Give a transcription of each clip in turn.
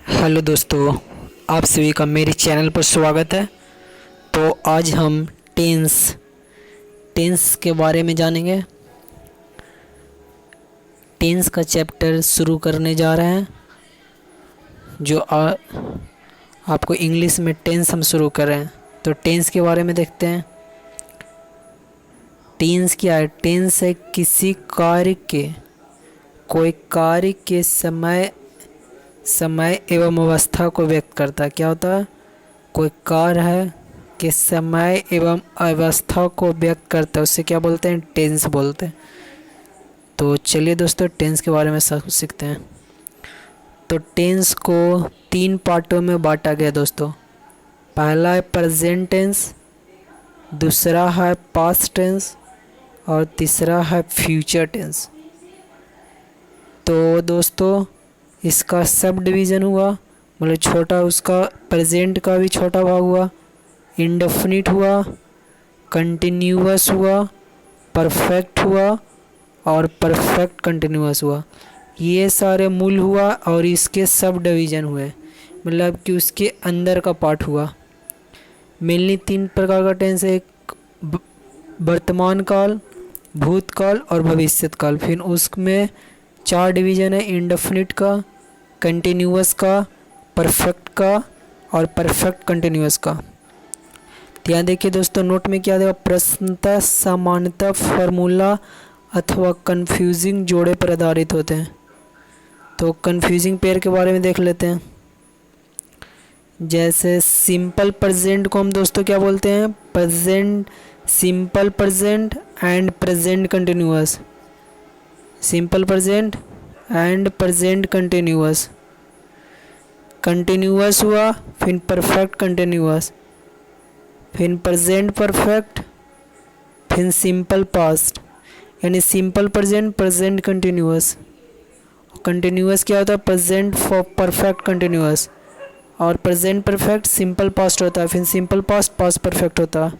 Hello दोस्तों, आप सभी का मेरे चैनल पर स्वागत है। तो आज हम टेंस के बारे में जानेंगे। टेंस का चैप्टर शुरू करने जा रहे हैं। जो आपको इंग्लिश में टेंस हम शुरू कर रहे हैं। तो टेंस के बारे में देखते हैं। टेंस क्या है? टेंस है किसी कार्य के, कोई कार्य के समय एवं अवस्था को व्यक्त करता है। क्या होता है? कोई कार्य है कि समय एवं अवस्था को व्यक्त करता है, उससे क्या बोलते हैं? टेंस बोलते हैं। तो चलिए दोस्तों, टेंस के बारे में सब सीखते हैं। तो टेंस को 3 पार्टों में बांटा गया दोस्तों। पहला है प्रेजेंट टेंस, दूसरा है पास्ट टेंस और तीसरा है फ्यूचर टेंस। तो दोस्तों, इसका सब डिवीज़न हुआ, मतलब छोटा, उसका प्रेजेंट का भी छोटा भाग हुआ, इंडेफिनिट हुआ, कंटिन्यूअस हुआ, परफेक्ट हुआ और परफेक्ट कंटिन्यूअस हुआ। ये सारे मूल हुआ और इसके सब डिवीज़न हुए, मतलब कि उसके अंदर का पार्ट हुआ। मेनली 3 प्रकार का टेंस है, एक वर्तमान काल, भूतकाल और भविष्यत काल। फिर उसमें 4 डिवीज़न है, इंडेफिनिट का, कंटिन्यूअस का, परफेक्ट का और परफेक्ट कंटिन्यूअस का। तो यहाँ देखिए दोस्तों, नोट में क्या देगा? प्रश्नतः, सामान्यतः, फार्मूला अथवा कंफ्यूजिंग जोड़े पर आधारित होते हैं। तो कंफ्यूजिंग पेयर के बारे में देख लेते हैं। जैसे सिंपल प्रेजेंट को हम दोस्तों क्या बोलते हैं? Present simple present and present continuous. Simple present and present continuous. Continuous हुआ, फिर परफेक्ट कंटिन्यूअस, फिर प्रेजेंट परफेक्ट, फिर सिंपल पास्ट। यानी simple present, present continuous. Continuous क्या होता है? Present for perfect continuous. और प्रेजेंट परफेक्ट सिंपल पास्ट होता है, फिर सिंपल पास्ट पास्ट परफेक्ट होता है।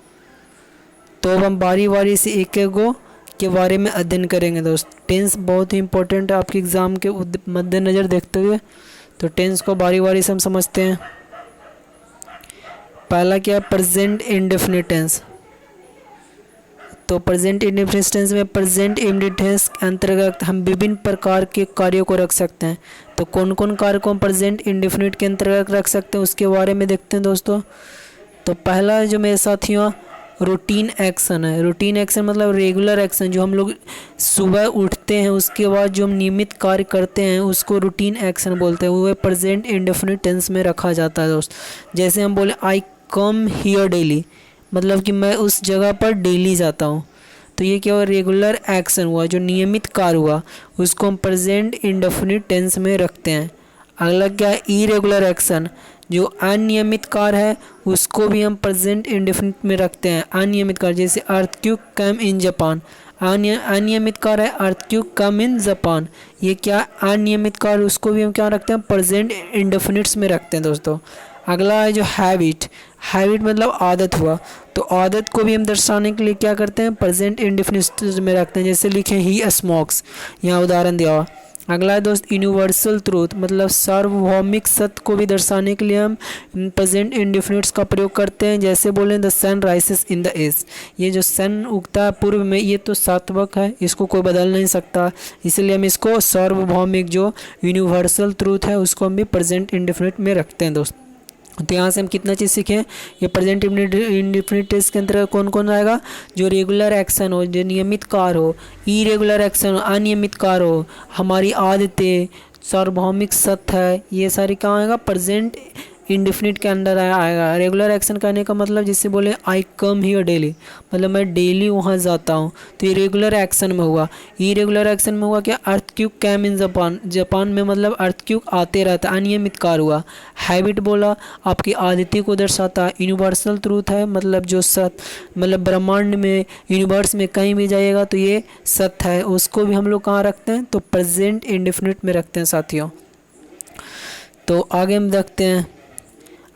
तो अब हम बारी बारी से एक एक गो के बारे में अध्ययन करेंगे दोस्त। टेंस बहुत ही इंपॉर्टेंट है आपके एग्ज़ाम के मद्देनज़र देखते हुए। तो टेंस को बारी बारी से हम समझते हैं। पहला क्या है? Present indefinite tense. तो प्रेजेंट इंडेफिनिट टेंस में प्रेजेंट इंडेफिनिट टेंस के अंतर्गत हम विभिन्न प्रकार के कार्यों को रख सकते हैं। तो कौन कौन कार्य को हम प्रेजेंट इंडेफिनिट के अंतर्गत रख सकते हैं, उसके बारे में देखते हैं दोस्तों। तो पहला जो मेरे साथियों रूटीन एक्शन है। रूटीन एक्शन मतलब रेगुलर एक्शन, जो हम लोग सुबह उठते हैं उसके बाद जो हम नियमित कार्य करते हैं उसको रूटीन एक्शन बोलते हैं। वो प्रेजेंट इंडेफिनिट टेंस में रखा जाता है दोस्त। जैसे हम बोले आई कम हियर डेली, मतलब कि मैं उस जगह पर डेली जाता हूँ। तो ये क्या हुआ? रेगुलर एक्शन हुआ, जो नियमित कार्य हुआ, उसको हम प्रेजेंट इंडेफिनिट टेंस में रखते हैं। अगला क्या है? इरेगुलर एक्शन, जो अनियमित कार्य है उसको भी हम प्रेजेंट इंडेफिनिट में रखते हैं। अनियमित कार्य जैसे अर्थक्वेक कम इन जापान, अनियमित कार्य है अर्थक्वेक कम इन जापान। ये क्या? अनियमित कार्य, उसको भी हम क्या रखते हैं? प्रेजेंट इंडेफिनिट्स में रखते हैं दोस्तों। अगला है जो हैबिट। हैबिट मतलब आदत हुआ, तो आदत को भी हम दर्शाने के लिए क्या करते हैं? प्रेजेंट इंडेफिनिट्स में रखते हैं। जैसे लिखे ही स्मोक्स, यहाँ उदाहरण दिया हुआ। अगला है दोस्त यूनिवर्सल ट्रूथ, मतलब सार्वभौमिक सत्य को भी दर्शाने के लिए हम प्रेजेंट इंडेफिनिट्स का प्रयोग करते हैं। जैसे बोलें the sun rises in the east, ये जो सन उगता है पूर्व में, ये तो सात्विक है, इसको कोई बदल नहीं सकता, इसलिए हम इसको सार्वभौमिक जो यूनिवर्सल ट्रूथ है उसको हम भी प्रेजेंट इंडेफिनिट में रखते हैं दोस्त। तो यहाँ से हम कितना चीज़ सीखें? ये प्रेजेंट इंडेफिनिट टेंस के अंतर्गत कौन कौन आएगा? जो रेगुलर एक्शन हो, जो नियमित कार्य हो, इरेगुलर एक्शन हो, अनियमित कार्य हो, हमारी आदतें, सार्वभौमिक सत्य है, ये सारी कहाँ आएगा? प्रेजेंट इंडेफिनिट के अंदर आएगा। रेगुलर एक्शन करने का मतलब जिससे बोले आई कम हियर डेली, मतलब मैं डेली वहाँ जाता हूँ, तो ये रेगुलर एक्शन में हुआ। इरेगुलर एक्शन में हुआ क्या? Earthquake came in Japan, Japan में मतलब अर्थक्वेक आते रहता है, अनियमित कार्य हुआ। हैबिट बोला आपकी आदतें को दर्शाता है। यूनिवर्सल ट्रूथ है, मतलब जो सत्य, मतलब ब्रह्मांड में, यूनिवर्स में कहीं भी जाइएगा तो ये सत्य है, उसको भी हम लोग कहाँ रखते हैं? तो प्रेजेंट इंडेफिनिट में रखते हैं साथियों। तो आगे हम देखते हैं।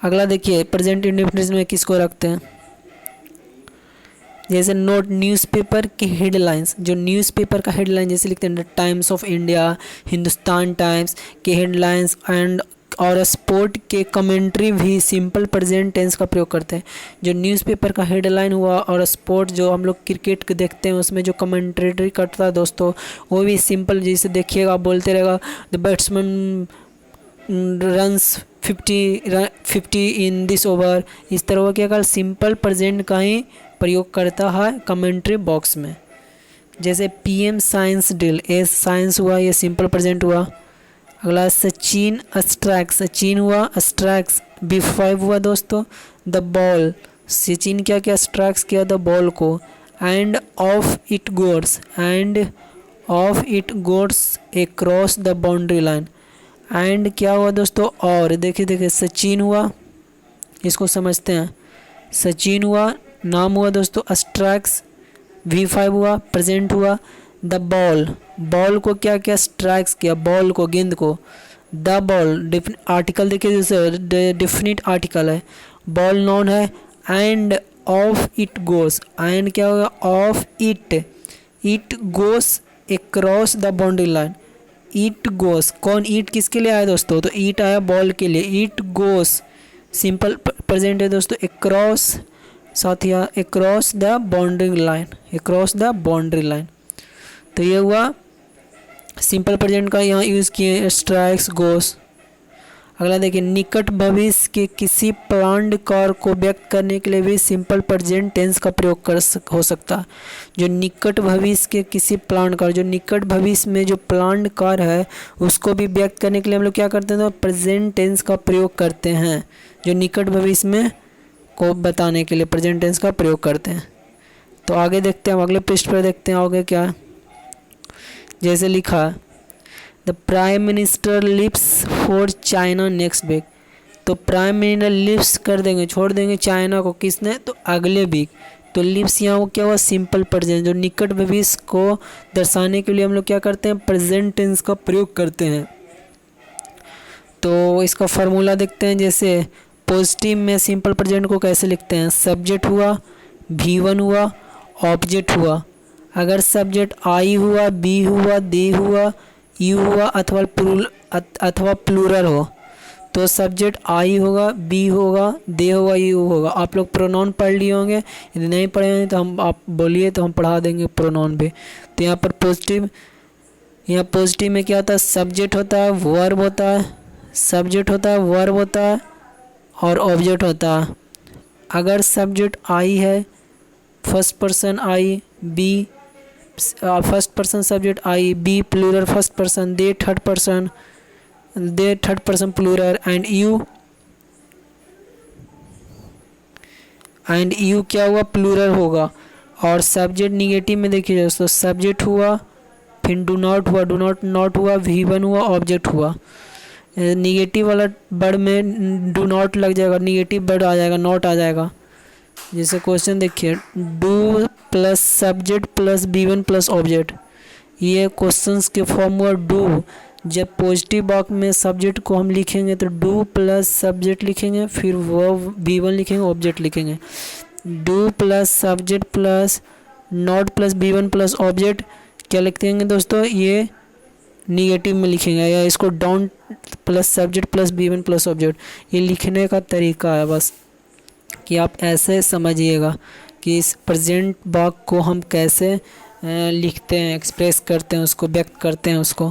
अगला देखिए प्रेजेंट इंडेफिनिट में किसको रखते हैं? जैसे नोट न्यूज़पेपर के हेडलाइंस, जो न्यूज़पेपर का हेडलाइन जैसे लिखते हैं times of India, Hindustan times के हेडलाइंस एंड और स्पोर्ट के कमेंट्री भी सिंपल प्रेजेंट टेंस का प्रयोग करते हैं। जो न्यूज़पेपर का हेडलाइन हुआ और स्पोर्ट जो हम लोग क्रिकेट के देखते हैं उसमें जो कमेंट्री करता है दोस्तों, वो भी सिंपल, जैसे देखिएगा बोलते रहेगा the batsman runs 50 in this over, इस तरह के अगर सिंपल प्रेजेंट का ही प्रयोग करता है कमेंट्री बॉक्स में। जैसे पीएम साइंस डील, ए साइंस हुआ, ये सिंपल प्रेजेंट हुआ। अगला सचिन अस्ट्रैक्स, सचिन हुआ, अस्ट्रैक्स B5 हुआ दोस्तों। द बॉल, सचिन क्या क्या स्ट्रैक्स किया द बॉल को। And off it goes, and off it goes across the boundary line. And क्या हुआ दोस्तों, और देखिए सचिन हुआ, इसको समझते हैं। सचिन हुआ, नाम हुआ दोस्तों, अस्ट्रैक्स V5 हुआ, प्रेजेंट हुआ। द बॉल, बॉल को क्या क्या स्ट्राइक्स किया, बॉल को, गेंद को। द बॉल आर्टिकल देखिए जैसे डिफिनिट आर्टिकल है, बॉल नॉन है। And off it goes, and क्या होगा, of it goes across the boundary line. It goes, कौन ईट किसके लिए आया दोस्तों, तो ईट आया बॉल के लिए। इट गोस सिंपल प्रेजेंट है दोस्तों, अक्रॉस, साथ ही across the boundary line, across the boundary line. तो ये हुआ सिंपल प्रेजेंट का, यहाँ यूज़ किए स्ट्राइक्स, गोस। अगला देखिए, निकट भविष्य के किसी प्लान्ड कार्य को व्यक्त करने के लिए भी सिंपल प्रेजेंट टेंस का प्रयोग हो सकता है। जो निकट भविष्य के किसी प्लान्ड कार्य, जो निकट भविष्य में जो प्लान्ड कार्य है उसको भी व्यक्त करने के लिए हम लोग क्या करते हैं, तो प्रेजेंट टेंस का प्रयोग करते हैं। जो निकट भविष्य में को बताने के लिए प्रेजेंट टेंस का प्रयोग करते हैं। तो आगे देखते हैं, अगले पृष्ठ पर देखते हैं आगे क्या है। जैसे लिखा, the prime minister leaves for China next week. तो प्राइम मिनिस्टर लिव्स कर देंगे, छोड़ देंगे चाइना को, किसने, तो अगले वीक। तो लिव्स यहाँ क्या हुआ, सिंपल प्रेजेंट। जो निकट भविष्य को दर्शाने के लिए हम लोग क्या करते हैं, प्रेजेंट टेंस का प्रयोग करते हैं। तो इसका फार्मूला देखते हैं। जैसे पॉजिटिव में सिंपल प्रेजेंट को कैसे लिखते हैं, सब्जेक्ट हुआ, V1 हुआ, ऑब्जेक्ट हुआ। अगर सब्जेक्ट आई हुआ, बी हुआ, दे हुआ, यू हुआ अथवा प्लूरल हो तो सब्जेक्ट आई होगा, बी होगा, दे होगा, यू होगा। आप लोग प्रोनाउन पढ़ लिए होंगे, यदि नहीं पढ़े होंगे तो हम आप बोलिए तो हम पढ़ा देंगे प्रोनाउन भी। तो यहाँ पर पॉजिटिव, यहाँ पॉजिटिव में क्या होता है, सब्जेक्ट होता है, वर्ब होता है, सब्जेक्ट होता है, वर्ब होता है और ऑब्जेक्ट होता है। अगर सब्जेक्ट आई है, first person I, we first person subject I, we plural first person, they third person plural, and you क्या हुआ, प्लूरल होगा। और सब्जेक्ट निगेटिव में देखिए दोस्तों, सब्जेक्ट हुआ, फिर डू नॉट हुआ, नॉट हुआ, V1 हुआ, ऑब्जेक्ट हुआ। निगेटिव वाला वर्ड में डू नॉट लग जाएगा, निगेटिव वर्ड आ जाएगा, नॉट आ जाएगा। जैसे क्वेश्चन देखिए, do plus subject plus V1 plus object, ये क्वेश्चंस के फॉर्म हुआ डू। जब पॉजिटिव बॉक्स में सब्जेक्ट को हम लिखेंगे तो डू प्लस सब्जेक्ट लिखेंगे, फिर वो V1 लिखेंगे, ऑब्जेक्ट लिखेंगे। Do plus subject plus not plus V1 plus object क्या लिखते हैं दोस्तों, ये निगेटिव में लिखेंगे, या इसको don't plus subject plus V1 plus object, ये लिखने का तरीका है बस, कि आप ऐसे समझिएगा कि इस प्रेजेंट वाक्य को हम कैसे लिखते हैं, एक्सप्रेस करते हैं, उसको व्यक्त करते हैं उसको।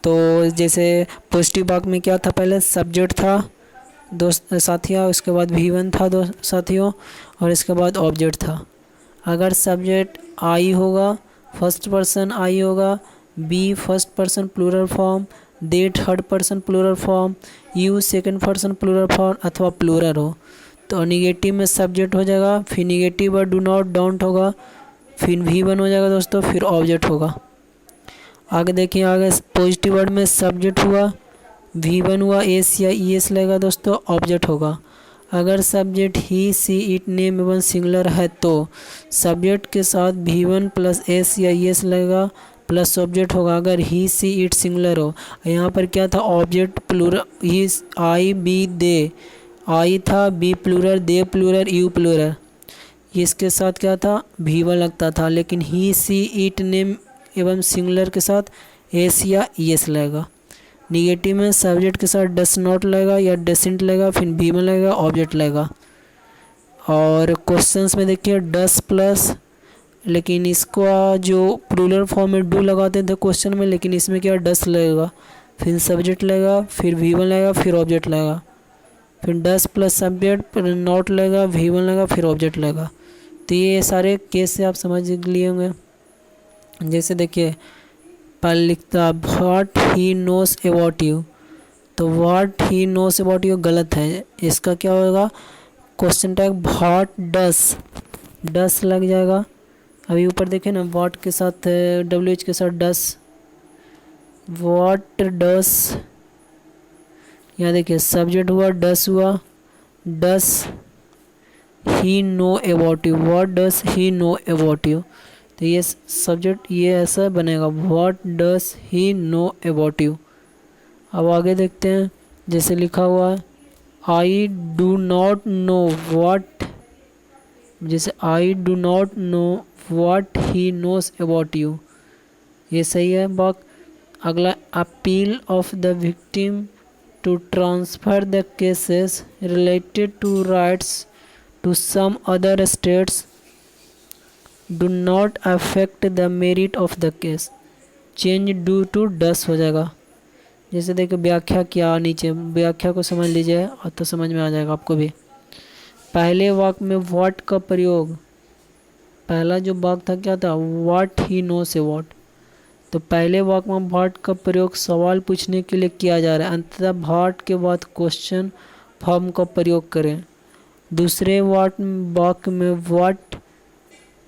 तो जैसे पॉजिटिव वाक्य में क्या था, पहले सब्जेक्ट था दोस्त साथियों, उसके बाद V1 था दोस्त साथियों, और इसके बाद ऑब्जेक्ट था। अगर सब्जेक्ट आई होगा, फर्स्ट पर्सन आई होगा, we first person plural form, they third person plural form, you second person plural form अथवा प्लूरल हो तो निगेटिव में सब्जेक्ट हो जाएगा, फिर negative word do not don't होगा, फिर V1 हो जाएगा दोस्तों, फिर ऑब्जेक्ट होगा। आगे देखिए, आगे पॉजिटिव वर्ड में सब्जेक्ट हुआ, V1 हुआ, एस या ES लगेगा दोस्तों, ऑब्जेक्ट होगा। अगर subject he she it name एवं सिंगुलर है तो सब्जेक्ट के साथ V1 प्लस एस या ES लगेगा प्लस ऑब्जेक्ट होगा। अगर ही सी इट सिंगुलर हो, यहाँ पर क्या था, object plural, he I we they, I था, we plural, they plural, you plural, इसके साथ क्या था, V1 लगता था। लेकिन ही सी इट नेम एवं सिंगुलर के साथ एस या ES लगेगा। निगेटिव में सब्जेक्ट के साथ डस नॉट लगेगा या डसेंट लगेगा, फिर V1 लगेगा, ऑब्जेक्ट लगेगा। और क्वेश्चंस में देखिए डस प्लस, लेकिन इसको जो प्लूरल फॉर्म में डू लगाते थे क्वेश्चन में, लेकिन इसमें क्या डस लगेगा, फिर सब्जेक्ट लगेगा, फिर V1 लगेगा, फिर ऑब्जेक्ट लगेगा, फिर डस प्लस सब्जेक्ट नॉट लगेगा, V1 लगेगा, फिर ऑब्जेक्ट लगेगा। तो ये सारे केस से आप समझ लिए होंगे। जैसे देखिए पहले लिखता what he knows about you, तो what he knows about you गलत है, इसका क्या होगा क्वेश्चन टैग व्हाट डस लग जाएगा। अभी ऊपर देखें ना व्हाट के साथ WH के साथ डस, व्हाट डस, यहाँ देखिए सब्जेक्ट हुआ डस हुआ, does he know about you, what does he know about you, तो ये सब्जेक्ट ये ऐसा बनेगा what does he know about you. अब आगे देखते हैं, जैसे लिखा हुआ है I do not know what, जैसे I do not know what he knows about you, ये सही है बात। अगला appeal of the victim to transfer the cases related to rights to some other states do not affect the merit of the case, change do to does हो जाएगा। जैसे देखो व्याख्या क्या, नीचे व्याख्या को समझ लीजिए और तो समझ में आ जाएगा आपको भी। पहले वाक्य में व्हाट का प्रयोग, पहला जो वाक्य था क्या था व्हाट ही नोस अबाउट, तो पहले वाक्य में व्हाट का प्रयोग सवाल पूछने के लिए किया जा रहा है, अंततः व्हाट के बाद क्वेश्चन फॉर्म का प्रयोग करें। दूसरे वाक्य में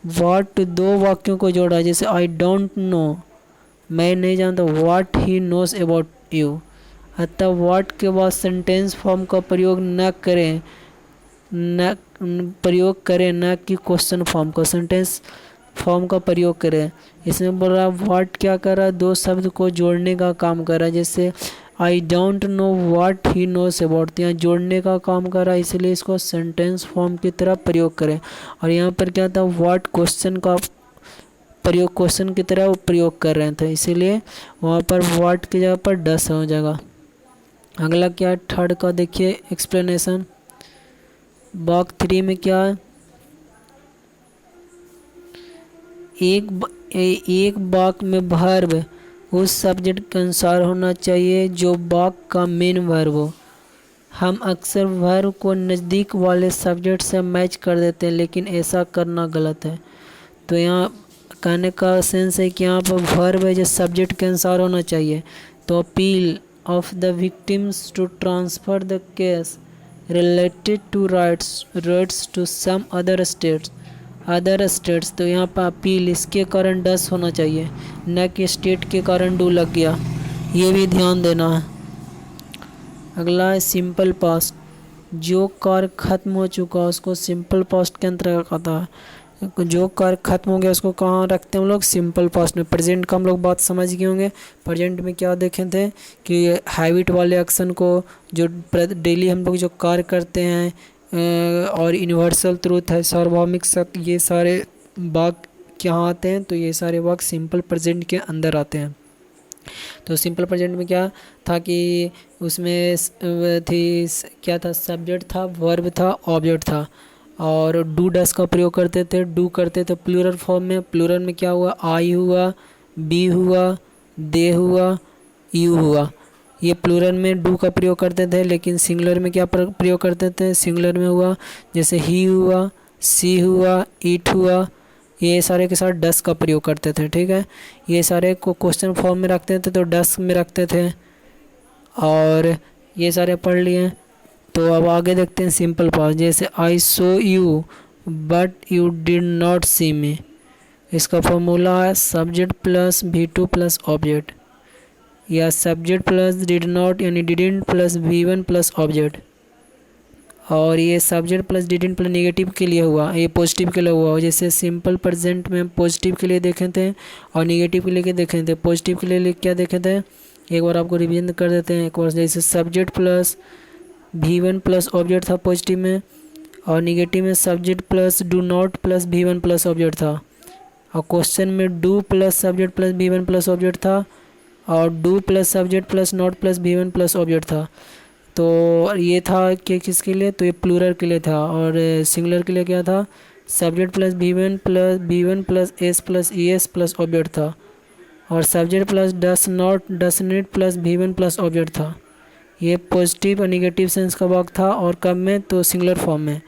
व्हाट दो वाक्यों को जोड़ा, जैसे आई डोंट नो मैं नहीं जानता, what he knows about you, अतः व्हाट के बाद सेंटेंस फॉर्म का प्रयोग न करें न कि क्वेश्चन फॉर्म का, सेंटेंस फॉर्म का प्रयोग करें। इसमें बोल रहा है व्हाट क्या कर रहा है, दो शब्द को जोड़ने का काम कर रहा है, जैसे I don't know what he knows about, यहाँ जोड़ने का काम कर रहा है, इसलिए इसको सेंटेंस फॉर्म की तरह प्रयोग करें। और यहाँ पर क्या था व्हाट क्वेश्चन का प्रयोग क्वेश्चन की तरह प्रयोग कर रहे थे, इसीलिए वहाँ पर व्हाट की जगह पर डस हो जाएगा। अगला क्या है थर्ड का, देखिए एक्सप्लेनेशन। वाक्य 3 में क्या है, एक वाक्य में वर्ब उस सब्जेक्ट के अनुसार होना चाहिए जो वाक्य का मेन वर्ब हो। हम अक्सर वर्ब को नज़दीक वाले सब्जेक्ट से मैच कर देते हैं, लेकिन ऐसा करना गलत है। तो यहाँ कहने का सेंस है कि यहाँ पर वर्ब है जो सब्जेक्ट के अनुसार होना चाहिए। तो appeal of the victims to transfer the case related to rights to some other states, तो यहाँ पर अपील इसके कारण डस होना चाहिए, न कि स्टेट के कारण डू लग गया, ये भी ध्यान देना है। अगला है सिंपल पास्ट, जो कार्य खत्म हो चुका उसको सिंपल पास्ट के अंतर्गत आता है। जो कार्य खत्म हो गया उसको कहाँ रखते हैं हम लोग, सिंपल पास्ट में। प्रेजेंट का हम लोग बात समझ गए होंगे। प्रेजेंट में क्या देखे थे कि हैबिट वाले एक्शन को जो डेली हम लोग जो कार्य करते हैं और यूनिवर्सल ट्रूथ है, सार्वभौमिक सत्य, ये सारे वाक्य क्या आते हैं, तो ये सारे वाक्य सिंपल प्रेजेंट के अंदर आते हैं। तो सिंपल प्रेजेंट में क्या था कि उसमें थी क्या था, सब्जेक्ट था, वर्ब था, ऑब्जेक्ट था, और डू डस का प्रयोग करते थे, डू करते थे प्लूरल फॉर्म में। प्लूरल में क्या हुआ, आई हुआ, बी हुआ, दे हुआ, यू हुआ, ये प्लूरल में डू का प्रयोग करते थे। लेकिन सिंगुलर में क्या प्रयोग करते थे, सिंगुलर में हुआ जैसे ही हुआ, सी हुआ, ईट हुआ, ये सारे के साथ डस का प्रयोग करते थे। ठीक है, ये सारे को क्वेश्चन फॉर्म में रखते थे तो डस में रखते थे, और ये सारे पढ़ लिए। तो अब आगे देखते हैं सिंपल पास्ट, जैसे I saw you but you did not see me, इसका फॉर्मूला है subject plus V2 plus object, या सब्जेक्ट प्लस डिड नॉट यानी didn't plus V1 plus object. और ये subject plus didn't plus negative के लिए हुआ, ये पॉजिटिव के लिए हुआ। जैसे सिंपल प्रेजेंट में पॉजिटिव के लिए देखे थे और नेगेटिव के लिए देखे थे। पॉजिटिव के लिए क्या देखे थे, एक बार आपको रिवीजन कर देते हैं एक बार। जैसे subject plus V1 plus object था पॉजिटिव में, और नेगेटिव में subject plus do not plus V1 plus object था, और क्वेश्चन में do plus subject plus V1 plus object था, और do plus subject plus not plus V1 plus object था। तो ये था कि किसके लिए, तो ये प्लूरल के लिए था। और सिंगुलर के लिए क्या था, subject plus V1 plus S plus ES plus object था। और subject plus does not plus V1 plus object था। ये पॉजिटिव और निगेटिव सेंस का वाक्य था। और कब में, तो सिंगुलर फॉर्म में।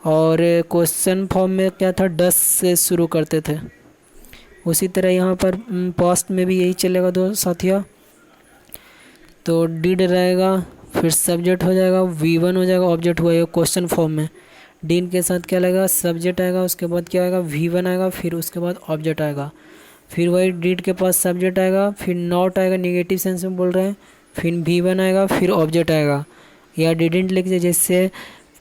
और क्वेश्चन फॉर्म में क्या था, डस से शुरू करते थे। उसी तरह यहाँ पर पास्ट में भी यही चलेगा दोस्त साथिया। तो डिड रहेगा, फिर सब्जेक्ट हो जाएगा, V1 हो जाएगा, ऑब्जेक्ट हुआ ये क्वेश्चन फॉर्म में। डिड के साथ क्या लगेगा, सब्जेक्ट आएगा, उसके बाद क्या आएगा, V1 आएगा, फिर उसके बाद ऑब्जेक्ट आएगा। फिर वही डिड के पास सब्जेक्ट आएगा, फिर नॉट आएगा, निगेटिव सेंस में बोल रहे हैं, फिर V1 आएगा, फिर ऑब्जेक्ट आएगा। या डिडेंट लिख दे, जैसे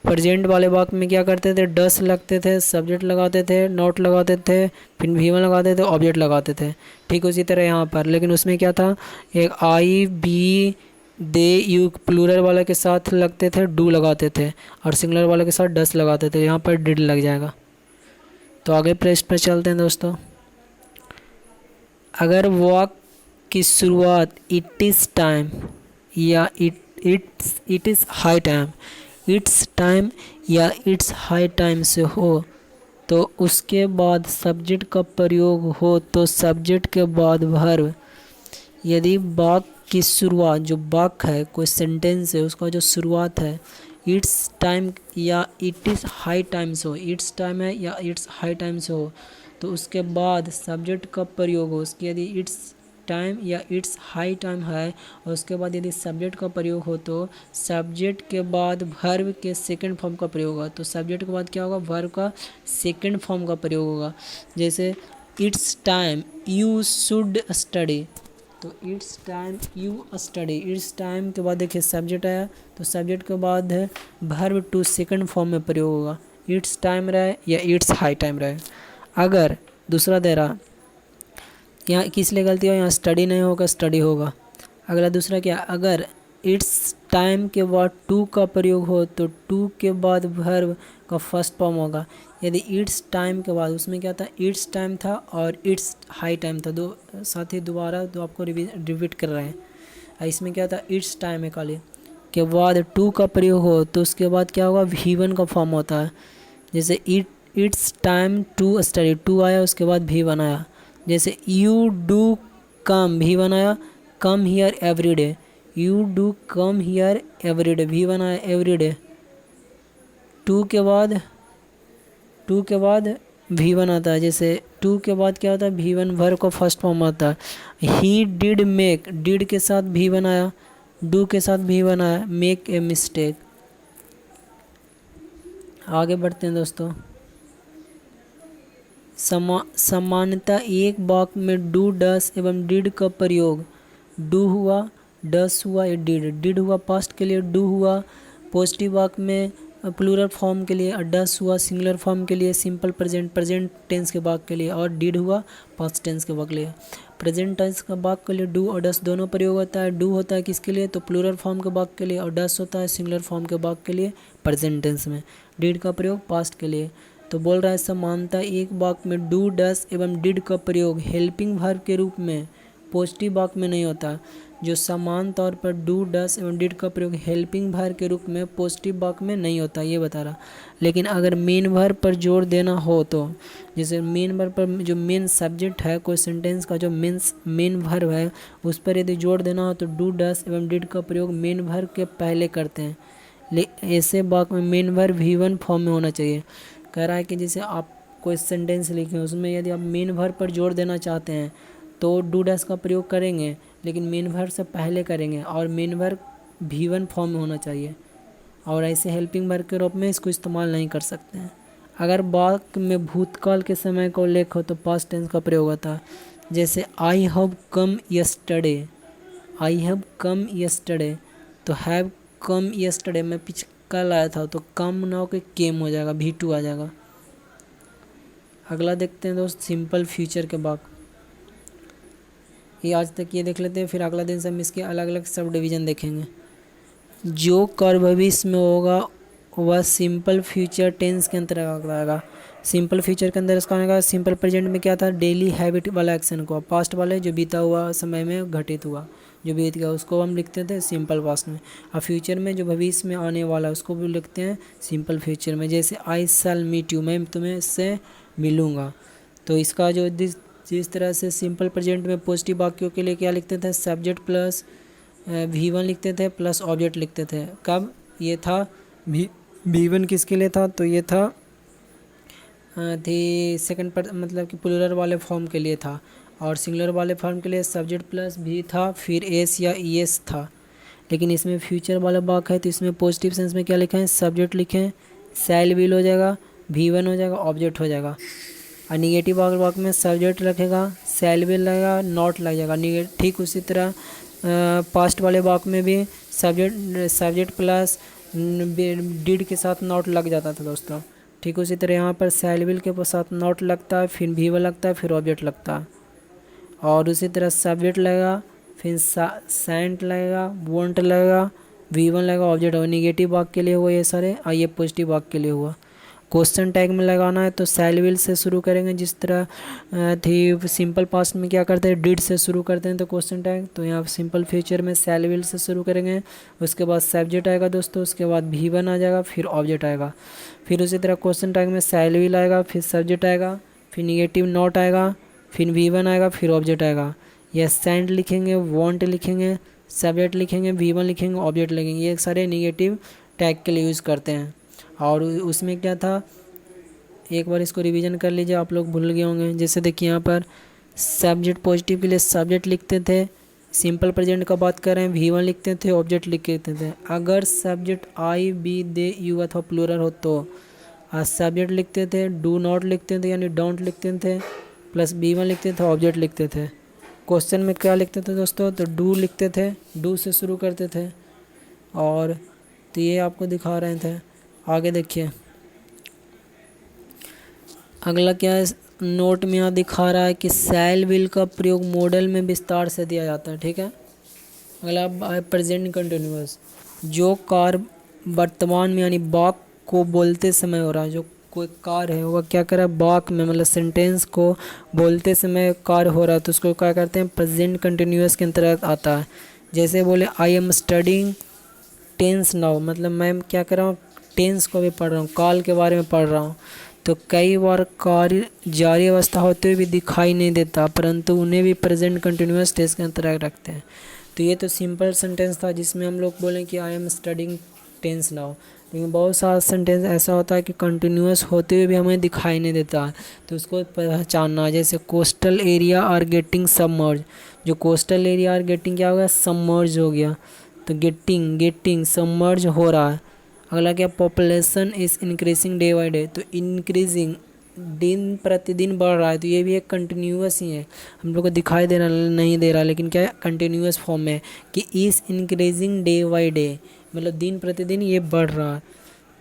प्रेजेंट वाले वाक्य में क्या करते थे, डस लगते थे, सब्जेक्ट लगाते थे, नॉट लगाते थे, फिर V1 लगाते थे, ऑब्जेक्ट लगाते थे। ठीक उसी तरह यहाँ पर, लेकिन उसमें क्या था, एक आई बी दे यू प्लूरल वाले के साथ लगते थे, डू लगाते थे, और सिंगुलर वाले के साथ डस लगाते थे। यहाँ पर डिड लग जाएगा। तो आगे प्रश्न पर चलते हैं दोस्तों। अगर वाक्य की शुरुआत इट इज़ टाइम या it is high time, it's time या इट्स हाई टाइम से हो, तो उसके बाद सब्जेक्ट का प्रयोग हो तो सब्जेक्ट के बाद वर्ब। यदि वाक्य की शुरुआत, जो वाक्य है, कोई सेंटेंस है, उसका जो शुरुआत है इट्स टाइम या इट इज़ हाई टाइम से हो, इट्स टाइम है या इट्स हाई टाइम से हो, तो उसके बाद सब्जेक्ट का प्रयोग हो। उसकी यदि इट्स टाइम या इट्स हाई टाइम है, और उसके बाद यदि सब्जेक्ट का प्रयोग हो तो सब्जेक्ट के बाद वर्ब के सेकंड फॉर्म का प्रयोग होगा। तो सब्जेक्ट के बाद क्या होगा, वर्ब का सेकंड फॉर्म का प्रयोग होगा। जैसे it's time you should study, तो it's time you study, it's time के बाद देखिए सब्जेक्ट आया, तो सब्जेक्ट के बाद है वर्ब टू सेकंड फॉर्म में प्रयोग होगा। इट्स टाइम रहे या इट्स हाई टाइम रहे। अगर दूसरा दे रहा, यहाँ किस लिए गलती हो, यहाँ स्टडी नहीं होगा, स्टडी होगा। अगला दूसरा क्या, अगर इट्स टाइम के बाद टू का प्रयोग हो तो टू के बाद वर्ब का फर्स्ट फॉर्म होगा। यदि इट्स टाइम के बाद, उसमें क्या था, इट्स टाइम था और इट्स हाई टाइम था, दो साथ ही दोबारा तो आपको रिपीट कर रहे हैं। इसमें क्या था, इट्स टाइम है खाली, के बाद टू का प्रयोग हो तो उसके बाद क्या होगा, V1 का फॉर्म होता है। जैसे it's time to study, to आया, उसके बाद V1 आया। जैसे यू डू कम, V1 आया, come here every day, you do come here every day, V1 आया, एवरी डे। टू के बाद V1 आता है। जैसे टू के बाद क्या होता है, V1 वर्ब का फर्स्ट फॉर्म आता है। ही डिड मेक, डिड के साथ V1 आया, डू के साथ V1 आया, मेक ए मिस्टेक। आगे बढ़ते हैं दोस्तों। सामान्यतः एक वाक्य में डू, डस एवं डिड का प्रयोग, डू हुआ, डस हुआ या डिड हुआ पास्ट के लिए, डू हुआ पॉजिटिव वाक्य में प्लूरल फॉर्म के लिए, और डस हुआ सिंगुलर फॉर्म के लिए, सिंपल प्रेजेंट टेंस के वाक्य के लिए, और डिड हुआ पास्ट टेंस के वाक्य के लिए। प्रेजेंट टेंस का वाक्य के लिए डू और डस दोनों प्रयोग होता है। डू होता है किसके लिए, तो प्लूरल फॉर्म के वाक्य के लिए, और डस होता है सिंगुलर फॉर्म के वाक्य के लिए प्रेजेंट टेंस में। डिड का प्रयोग पास्ट के लिए। तो बोल रहा है समानता एक वाक्य में डू, डस एवं डिड का प्रयोग हेल्पिंग वर्ब के रूप में पॉजिटिव वाक्य में नहीं होता। जो समान तौर पर डू, डस एवं डिड का प्रयोग हेल्पिंग वर्ब के रूप में पॉजिटिव वाक्य में नहीं होता, ये बता रहा। लेकिन अगर मेन वर्ब पर जोर देना हो तो, जैसे मेन वर्ब पर जो मेन सब्जेक्ट है कोई सेंटेंस का, जो मेन वर्ब है उस पर यदि जोर देना हो तो डू, डस एवं डिड का प्रयोग मेन वर्ब के पहले करते हैं। ऐसे वाक्य में मेन वर्ब V1 फॉर्म में होना चाहिए। कह रहा है कि जैसे आप कोई सेंटेंस लिखें, उसमें यदि आप मेन वर्ब पर जोर देना चाहते हैं तो डू, डस का प्रयोग करेंगे, लेकिन मेन वर्ब से पहले करेंगे, और मेन वर्ब V1 फॉर्म में होना चाहिए। और ऐसे हेल्पिंग वर्ब के रूप में इसको इस्तेमाल नहीं कर सकते हैं। अगर वाक्य में भूतकाल के समय का उल्लेख हो तो पास्ट टेंस का प्रयोग होता है। जैसे I have come yesterday, I have come yesterday, तो हैव कम यस्टरडे में कल आया था, तो कम ना हो के केम हो जाएगा, V2 आ जाएगा। अगला देखते हैं दोस्त, सिंपल फ्यूचर के वाक्य। ये आज तक ये देख लेते हैं, फिर अगला दिन से हम इसके अलग अलग सब डिवीज़न देखेंगे। जो कर भविष्य में होगा वह सिंपल फ्यूचर टेंस के अंतर्गत आएगा। सिंपल फ्यूचर के अंदर इसका आएगा सिंपल प्रेजेंट में क्या था, डेली हैबिट वाला एक्शन को, पास्ट वाले जो बीता हुआ समय में घटित हुआ जो बीत गया उसको हम लिखते थे सिंपल पास्ट में। और फ्यूचर में जो भविष्य में आने वाला है उसको भी लिखते हैं सिंपल फ्यूचर में। जैसे आई शैल मीट यू, मैं तुम्हें इससे मिलूँगा। तो इसका जो जिस तरह से सिंपल प्रेजेंट में पॉजिटिव वाक्यों के लिए क्या लिखते थे, सब्जेक्ट प्लस V1 लिखते थे प्लस ऑब्जेक्ट लिखते थे। कब ये था, V1 किसके लिए था, तो ये था थी सेकंड पर मतलब कि प्लूरल वाले फॉर्म के लिए था, और सिंगुलर वाले फॉर्म के लिए सब्जेक्ट प्लस भी था, फिर एस या ईएस था। लेकिन इसमें फ्यूचर वाला वाक्य है तो इसमें पॉजिटिव सेंस में क्या लिखा है, सब्जेक्ट लिखें, शैल विल हो जाएगा, V1 हो जाएगा, ऑब्जेक्ट हो जाएगा। और निगेटिव वाक्य में सब्जेक्ट रखेगा, शैल विल लगेगा, नॉट लग जाएगा। ठीक उसी तरह पास्ट वाले वाक्य में भी सब्जेक्ट प्लस डिड के साथ नॉट लग जाता था दोस्तों। ठीक उसी तरह यहाँ पर शैल विल के साथ नॉट लगता है, फिर V1 लगता है, फिर ऑब्जेक्ट लगता है। और उसी तरह सब्जेक्ट लगेगा, फिर सेंट लगेगा, वोंट लगेगा, V1 लगेगा, ऑब्जेक्ट होगा। निगेटिव वाक्य के लिए हुआ ये सारे, और ये पॉजिटिव वाक्य के लिए हुआ। क्वेश्चन टैग में लगाना है तो शैल विल से शुरू करेंगे, जिस तरह थी सिंपल पास्ट में क्या करते हैं, डिड से शुरू करते हैं तो क्वेश्चन टैग, तो यहाँ सिंपल फ्यूचर में शैल विल से शुरू करेंगे, उसके बाद सब्जेक्ट आएगा दोस्तों, उसके बाद V1 आ जाएगा, फिर ऑब्जेक्ट आएगा। फिर उसी तरह क्वेश्चन टैग में शैल विल आएगा, फिर सब्जेक्ट आएगा, फिर निगेटिव नॉट आएगा, फिर V1 आएगा, फिर ऑब्जेक्ट आएगा। या सेंट लिखेंगे, वॉन्ट लिखेंगे, सब्जेक्ट लिखेंगे, V1 लिखेंगे, ऑब्जेक्ट लिखेंगे। ये सारे निगेटिव टैग के लिए यूज़ करते हैं। और उसमें क्या था, एक बार इसको रिवीजन कर लीजिए, आप लोग भूल गए होंगे। जैसे देखिए यहाँ पर सब्जेक्ट पॉजिटिव के लिए सब्जेक्ट लिखते थे, सिंपल प्रेजेंट का बात कर रहे हैं, V1 लिखते थे, ऑब्जेक्ट लिखते थे। अगर subject I we they you अथवा प्लूरल हो तो सब्जेक्ट लिखते थे, डू नॉट लिखते थे यानी डोंट लिखते थे, प्लस V1 लिखते थे, ऑब्जेक्ट लिखते थे। क्वेश्चन में क्या लिखते थे दोस्तों, तो डू लिखते थे, डू से शुरू करते थे। और तो ये आपको दिखा रहे थे। आगे देखिए अगला क्या है, नोट में यहाँ दिखा रहा है कि शैल विल का प्रयोग मॉडल में विस्तार से दिया जाता है। ठीक है, अगला प्रेजेंट कंटिन्यूअस, जो कार्य वर्तमान में यानी वाक्य को बोलते समय हो रहा है, जो कोई कार्य है वह क्या कर रहा है, वाक्य में मतलब सेंटेंस को बोलते समय कार्य हो रहा है, तो उसको क्या करते हैं, प्रेजेंट कंटिन्यूअस के अंतर्गत आता है। जैसे बोले I am studying tense now, मतलब मैं क्या कर रहा हूँ, टेंस को भी पढ़ रहा हूँ, काल के बारे में पढ़ रहा हूँ। तो कई बार कार्य जारी अवस्था होते हुए भी दिखाई नहीं देता, परंतु उन्हें भी प्रेजेंट कंटिन्यूअस टेंस के अंतर्गत रखते हैं। तो ये तो सिंपल सेंटेंस था जिसमें हम लोग बोलें कि I am studying tense now. लेकिन बहुत सारा सेंटेंस ऐसा होता है कि कंटिन्यूअस होते हुए भी हमें दिखाई नहीं देता, तो उसको पहचानना। जैसे coastal area are getting submerge, जो कोस्टल एरिया आर गेटिंग क्या हो गया, सबमर्ज हो गया, तो गेटिंग सबमर्ज हो रहा है। अगला क्या, population is increasing day by day, तो इंक्रीजिंग दिन प्रतिदिन बढ़ रहा है, तो ये भी एक कंटिन्यूअस ही है, हम लोग को दिखाई दे रहा नहीं दे रहा, लेकिन क्या है कंटिन्यूअस फॉर्म में कि is increasing day by day, मतलब दिन प्रतिदिन ये बढ़ रहा है।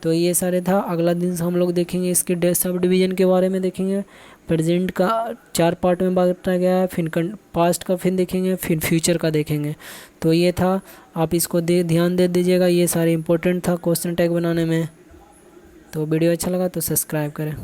तो ये सारे था। अगला दिन से हम लोग देखेंगे इसके सब डिवीज़न के बारे में देखेंगे। प्रेजेंट का 4 पार्ट में बांटा गया है, फिर पास्ट का फिर देखेंगे, फिर फ्यूचर का देखेंगे। तो ये था, आप इसको ध्यान दे दीजिएगा, ये सारे इंपॉर्टेंट था क्वेश्चन टैग बनाने में। तो वीडियो अच्छा लगा तो सब्सक्राइब करें।